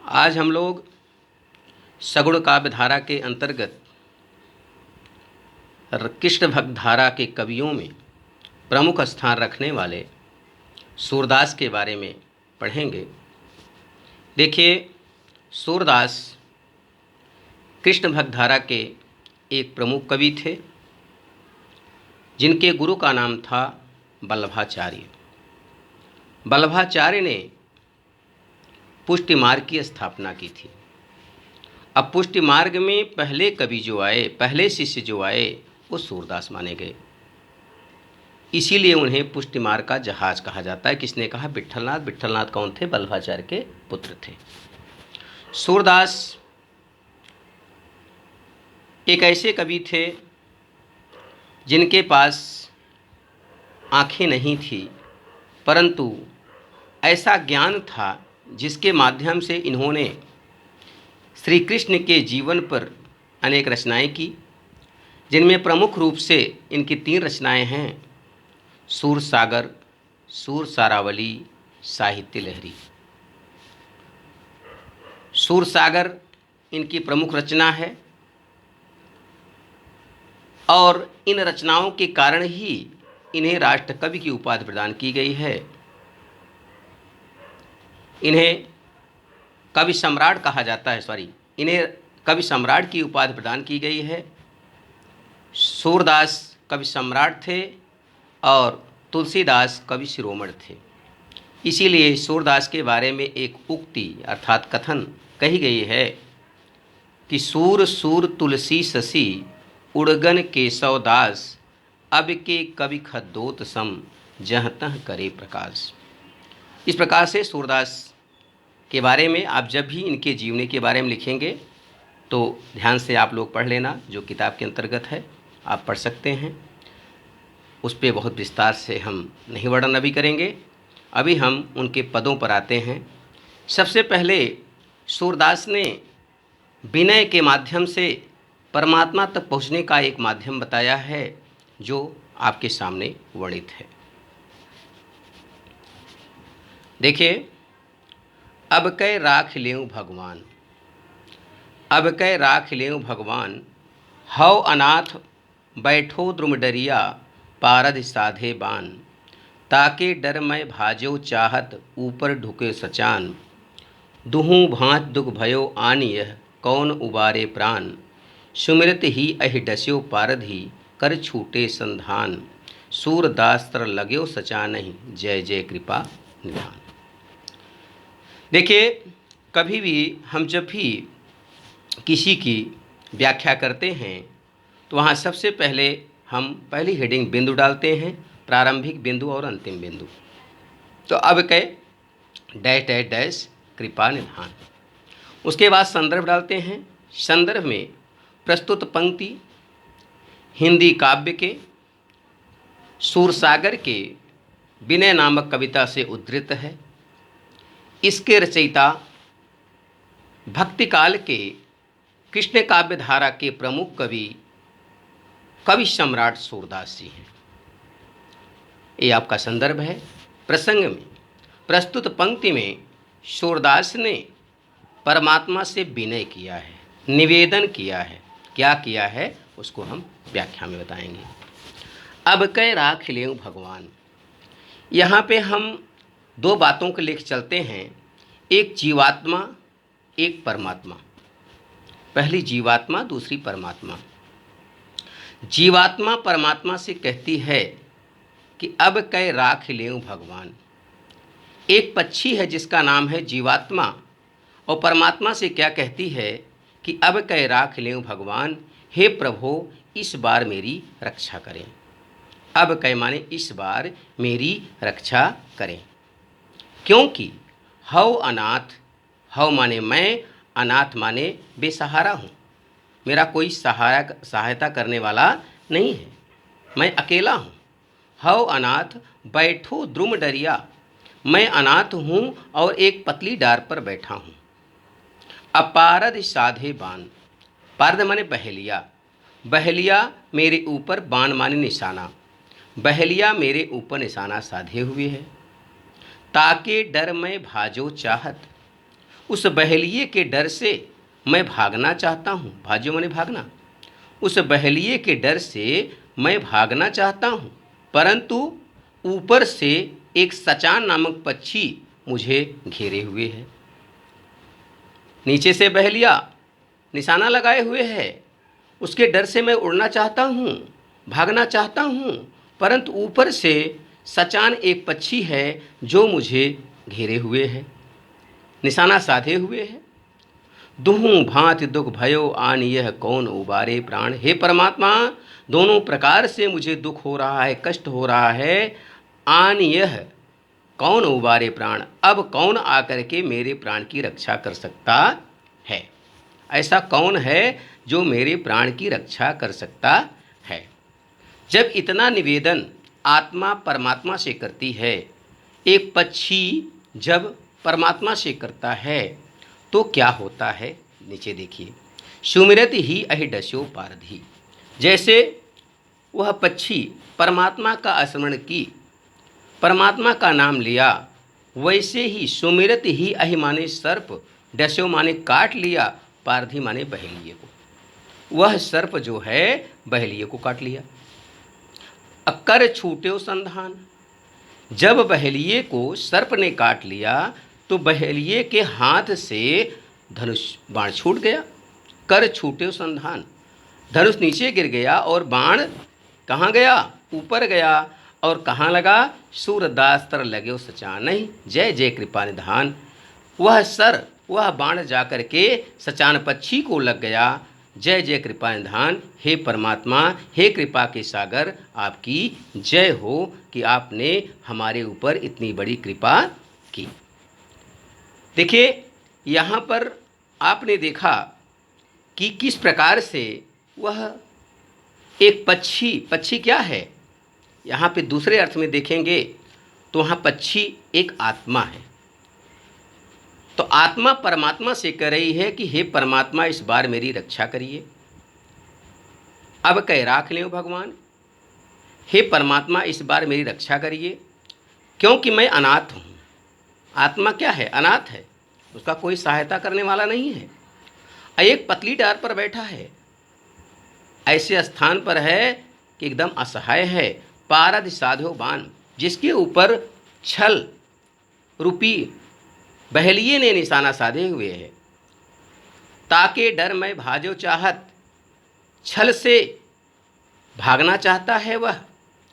आज हम लोग सगुण काव्य धारा के अंतर्गत कृष्ण भक्त धारा के कवियों में प्रमुख स्थान रखने वाले सूरदास के बारे में पढ़ेंगे। देखिए, सूरदास कृष्ण भक्त धारा के एक प्रमुख कवि थे जिनके गुरु का नाम था वल्लभाचार्य। वल्लभाचार्य ने पुष्टि मार्ग की स्थापना की थी। अब पुष्टि मार्ग में पहले कवि जो आए, पहले शिष्य जो आए, वो सूरदास माने गए। इसीलिए उन्हें पुष्टि मार्ग का जहाज कहा जाता है। किसने कहा? विट्ठलनाथ। विट्ठलनाथ कौन थे? वल्लभाचार्य के पुत्र थे। सूरदास एक ऐसे कवि थे जिनके पास आंखें नहीं थी, परंतु ऐसा ज्ञान था जिसके माध्यम से इन्होंने श्री कृष्ण के जीवन पर अनेक रचनाएं की, जिनमें प्रमुख रूप से इनकी 3 रचनाएं हैं: सूर सागर, सूर सारावली, साहित्य लहरी। सूर सागर इनकी प्रमुख रचना है और इन रचनाओं के कारण ही इन्हें राष्ट्रकवि की उपाधि प्रदान की गई है। इन्हें कवि सम्राट कहा जाता है, इन्हें कवि सम्राट की उपाधि प्रदान की गई है। सूरदास कवि सम्राट थे और तुलसीदास कवि शिरोमणि थे। इसीलिए सूरदास के बारे में एक उक्ति अर्थात कथन कही गई है कि सूर सूर तुलसी शशि उड़गन केशव दास, अब के कवि खद्दोत सम जहाँ तह करे प्रकाश। इस प्रकार से सूरदास के बारे में आप जब भी इनके जीवनी के बारे में लिखेंगे तो ध्यान से आप लोग पढ़ लेना। जो किताब के अंतर्गत है आप पढ़ सकते हैं, उस पर बहुत विस्तार से हम नहीं वर्णन अभी करेंगे। अभी हम उनके पदों पर आते हैं। सबसे पहले सूरदास ने विनय के माध्यम से परमात्मा तक पहुँचने का एक माध्यम बताया है जो आपके सामने वर्णित है। देखिए, अब कै राख लेऊं भगवान, अब कै राख लेऊं भगवान, हौ अनाथ बैठो द्रुमडरिया, पारद साधे बान, ताके डर मैं भाजो चाहत ऊपर ढुके सचान, दुहूँ भांत दुख भयो आनियह कौन उबारे प्राण, सुमिरत ही अहि डस्यो पारधि कर छूटे संधान, सूरदास तर लग्यो सचा नहीं जय जय कृपा निधान। देखिए, कभी भी हम जब भी किसी की व्याख्या करते हैं तो वहाँ सबसे पहले हम पहली हेडिंग बिंदु डालते हैं, प्रारंभिक बिंदु और अंतिम बिंदु। तो अब कह डैश डैश डैश कृपा निधान। उसके बाद संदर्भ डालते हैं। संदर्भ में प्रस्तुत पंक्ति हिंदी काव्य के सूरसागर के विनय नामक कविता से उद्धृत है। इसके रचयिता भक्तिकाल के कृष्ण काव्य धारा के प्रमुख कवि सम्राट सूरदास जी हैं। ये आपका संदर्भ है। प्रसंग में प्रस्तुत पंक्ति में सूरदास ने परमात्मा से विनय किया है, निवेदन किया है। क्या किया है उसको हम व्याख्या में बताएंगे। अब कै राख लेऊं भगवान, यहाँ पे हम 2 बातों को लेकर चलते हैं, एक जीवात्मा, एक परमात्मा। पहली जीवात्मा, दूसरी परमात्मा। जीवात्मा परमात्मा से कहती है कि अब कै राख लेऊं भगवान। एक पक्षी है जिसका नाम है जीवात्मा, और परमात्मा से क्या कहती है कि अब कै राख लेऊं भगवान, हे प्रभु इस बार मेरी रक्षा करें। अब कै माने इस बार मेरी रक्षा करें, क्योंकि हौ अनाथ, हौ माने मैं, अनाथ माने बेसहारा हूँ। मेरा कोई सहायता करने वाला नहीं है, मैं अकेला हूँ। हौ अनाथ बैठो द्रुम डरिया, मैं अनाथ हूँ और एक पतली डार पर बैठा हूँ। अपारद साधे बाण, पारद माने बहेलिया, बहेलिया मेरे ऊपर, बाण माने निशाना, बहेलिया मेरे ऊपर निशाना साधे हुए है। ताके डर मैं भाजो चाहत, उस बहेलिए के डर से मैं भागना चाहता हूँ। भाज्यो माने भागना। उस बहेलिए के डर से मैं भागना चाहता हूँ, परंतु ऊपर से एक सचान नामक पक्षी मुझे घेरे हुए है। नीचे से बहेलिया निशाना लगाए हुए है, उसके डर से मैं उड़ना चाहता हूँ, भागना चाहता हूँ, परंतु ऊपर से सचान एक पक्षी है जो मुझे घेरे हुए है, निशाना साधे हुए है। दुहूं भांति दुख भयो आन यह कौन उबारे प्राण। हे परमात्मा, दोनों प्रकार से मुझे दुख हो रहा है, कष्ट हो रहा है। आन यह कौन उबारे प्राण, अब कौन आकर के मेरे प्राण की रक्षा कर सकता है। ऐसा कौन है जो मेरे प्राण की रक्षा कर सकता है। जब इतना निवेदन आत्मा परमात्मा से करती है, एक पक्षी जब परमात्मा से करता है तो क्या होता है, नीचे देखिए। सुमिरत ही अहि डस्यो पारधी। जैसे वह पक्षी परमात्मा का स्मरण की, परमात्मा का नाम लिया, वैसे ही सुमिरत ही अहि माने सर्प, डस्यो माने काट लिया, पारधी माने बहेलिए को। वह सर्प जो है बहेलिए को काट लिया। अकर छूट्यो संधान। जब बहेलिए को सर्प ने काट लिया तो बहेलिए के हाथ से धनुष बाण छूट गया। कर छूट्यो संधान, धनुष नीचे गिर गया और बाण कहाँ गया, ऊपर गया। और कहाँ लगा, सूरदास्त्र लगे सचान नहीं, जय जय कृपा निधान। वह बाण जाकर के सचान पक्षी को लग गया। जय जय कृपा निधान। हे परमात्मा, हे कृपा के सागर, आपकी जय हो कि आपने हमारे ऊपर इतनी बड़ी कृपा की। देखिए यहाँ पर आपने देखा कि किस प्रकार से वह एक पक्षी क्या है, यहाँ पे दूसरे अर्थ में देखेंगे तो वहाँ पक्षी एक आत्मा है। तो आत्मा परमात्मा से कह रही है कि हे परमात्मा, इस बार मेरी रक्षा करिए, अब कह राख ले भगवान। हे परमात्मा, इस बार मेरी रक्षा करिए, क्योंकि मैं अनाथ हूँ। आत्मा क्या है, अनाथ है, उसका कोई सहायता करने वाला नहीं है। एक पतली डार पर बैठा है, ऐसे स्थान पर है कि एकदम असहाय है। पारद साधो बान, जिसके ऊपर छल रूपी बहेलिए ने निशाना साधे हुए है। ताके डर मैं भाजो चाहत, छल से भागना चाहता है वह।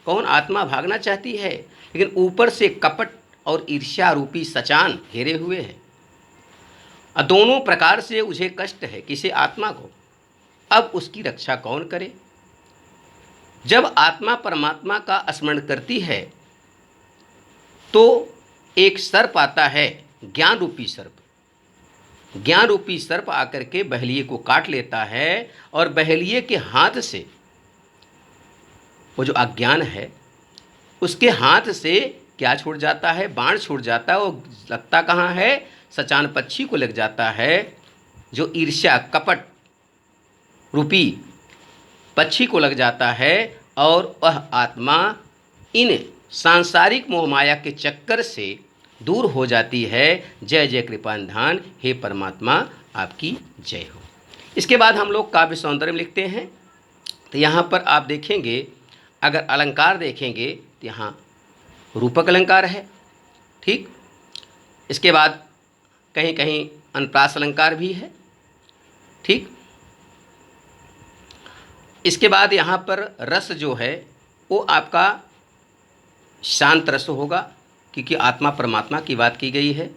कौन, आत्मा भागना चाहती है, लेकिन ऊपर से कपट और ईर्ष्या रूपी सचान घेरे हुए हैं। दोनों प्रकार से उसे कष्ट है, किसे, आत्मा को। अब उसकी रक्षा कौन करे। जब आत्मा परमात्मा का स्मरण करती है तो एक सर्प आता है, ज्ञान रूपी सर्प। ज्ञान रूपी सर्प आकर के बहेलिए को काट लेता है और बहेलिए के हाथ से वो जो अज्ञान है उसके हाथ से क्या छूट जाता है, बाण छूट जाता है। वो लगता कहाँ है, सचान पक्षी को लग जाता है, जो ईर्ष्या कपट रूपी पक्षी को लग जाता है। और वह आत्मा इन सांसारिक मोहमाया के चक्कर से दूर हो जाती है। जय जय कृपा निधान। हे परमात्मा, आपकी जय हो। इसके बाद हम लोग काव्य सौंदर्य में लिखते हैं। तो यहाँ पर आप देखेंगे, अगर अलंकार देखेंगे तो यहाँ रूपक अलंकार है, ठीक। इसके बाद कहीं कहीं अनुप्रास अलंकार भी है, ठीक। इसके बाद यहाँ पर रस जो है वो आपका शांत रस होगा, क्योंकि आत्मा परमात्मा की बात की गई है।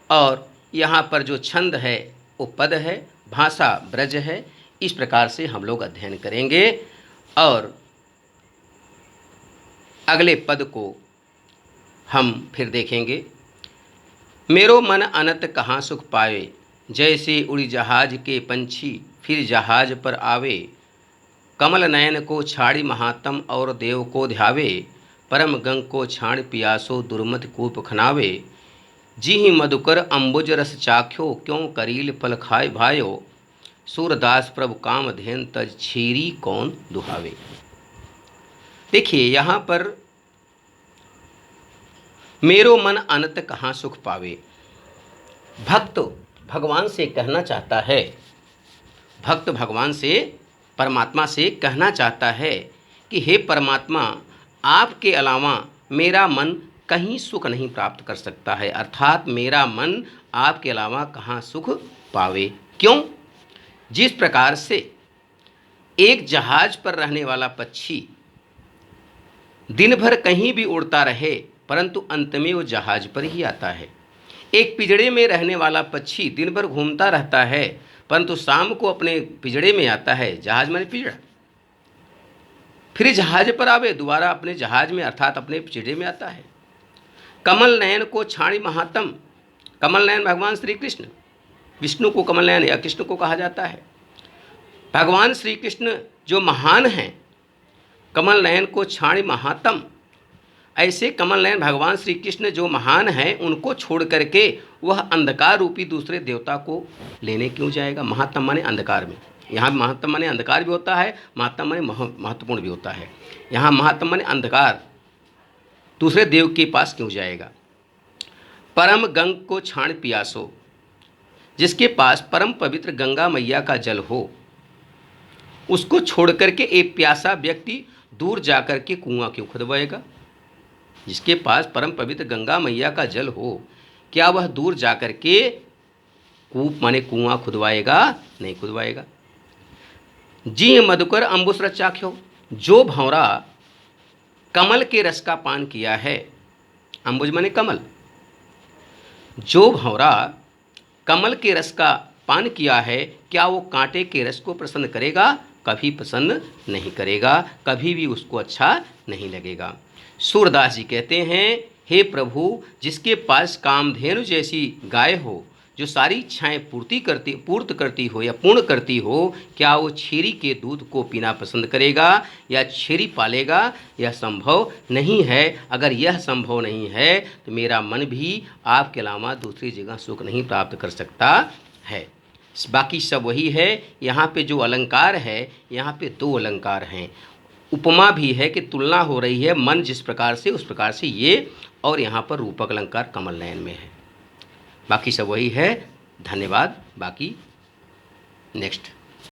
और यहाँ पर जो छंद है वो पद है, भाषा ब्रज है। इस प्रकार से हम लोग अध्ययन करेंगे। और अगले पद को हम फिर देखेंगे। मेरो मन अनंत कहाँ सुख पावे, जैसे उड़ी जहाज के पंछी फिर जहाज पर आवे। कमल नयन को छाड़ी महात्म और देव को ध्यावे। परम गंग को छाण पियासो दुर्मत कूप खनावे। जी ही मधुकर अम्बुज रस चाख्यो, क्यों करील फल खाए भायो। सूरदास प्रभु काम धेन तज छीरी कौन दुहावे। देखिए यहाँ पर मेरो मन अनंत कहाँ सुख पावे। भक्त भगवान से कहना चाहता है, भक्त भगवान से, परमात्मा से कहना चाहता है कि हे परमात्मा, आपके अलावा मेरा मन कहीं सुख नहीं प्राप्त कर सकता है, अर्थात मेरा मन आपके अलावा कहाँ सुख पावे। क्यों? जिस प्रकार से एक जहाज पर रहने वाला पक्षी दिन भर कहीं भी उड़ता रहे परंतु अंत में वो जहाज पर ही आता है, एक पिंजड़े में रहने वाला पक्षी दिन भर घूमता रहता है परंतु शाम को अपने पिंजड़े में आता है, जहाज माने पिंजड़ा, फिर जहाज पर आवे दोबारा अपने जहाज में अर्थात अपने पिंजड़े में आता है। कमल नयन को छाणी महात्म, कमल नयन भगवान श्री कृष्ण, विष्णु को कमल नयन या कृष्ण को कहा जाता है। भगवान श्री कृष्ण जो महान हैं, कमल नयन को छाणी महात्म, ऐसे कमल नयन भगवान श्री कृष्ण जो महान हैं उनको छोड़ करके वह अंधकार रूपी दूसरे देवता को लेने क्यों जाएगा? महात्म माने अंधकार में, यहाँ महात्म माने अंधकार भी होता है, महात्म माने महत्वपूर्ण भी होता है। यहाँ महात्म माने अंधकार, दूसरे देव के पास क्यों जाएगा? परम गंग को छाण पियासो, जिसके पास परम पवित्र गंगा मैया का जल हो उसको छोड़ करके एक प्यासा व्यक्ति दूर जाकर के कुआं क्यों खुदवाएगा? जिसके पास परम पवित्र गंगा मैया का जल हो, क्या वह दूर जाकर के कूप माने कुआं खुदवाएगा? नहीं खुदवाएगा। जी मधुकर अम्बुस रस चाख्यो, जो भंवरा कमल के रस का पान किया है, अम्बुज माने कमल, जो भंवरा कमल के रस का पान किया है क्या वो कांटे के रस को पसंद करेगा? कभी पसंद नहीं करेगा, कभी भी उसको अच्छा नहीं लगेगा। सूरदास जी कहते हैं, हे प्रभु, जिसके पास कामधेनु जैसी गाय हो जो सारी इच्छाएं पूर्त करती हो या पूर्ण करती हो, क्या वो छेरी के दूध को पीना पसंद करेगा या छेरी पालेगा? यह संभव नहीं है। अगर यह संभव नहीं है तो मेरा मन भी आपके अलावा दूसरी जगह सुख नहीं प्राप्त कर सकता है। बाकी सब वही है। यहाँ पे जो अलंकार है, यहाँ पे दो अलंकार हैं। उपमा भी है कि तुलना हो रही है, मन जिस प्रकार से उस प्रकार से ये, और यहाँ पर रूपक अलंकार कमल नयन में है। बाकी सब वही है। धन्यवाद। बाकी नेक्स्ट।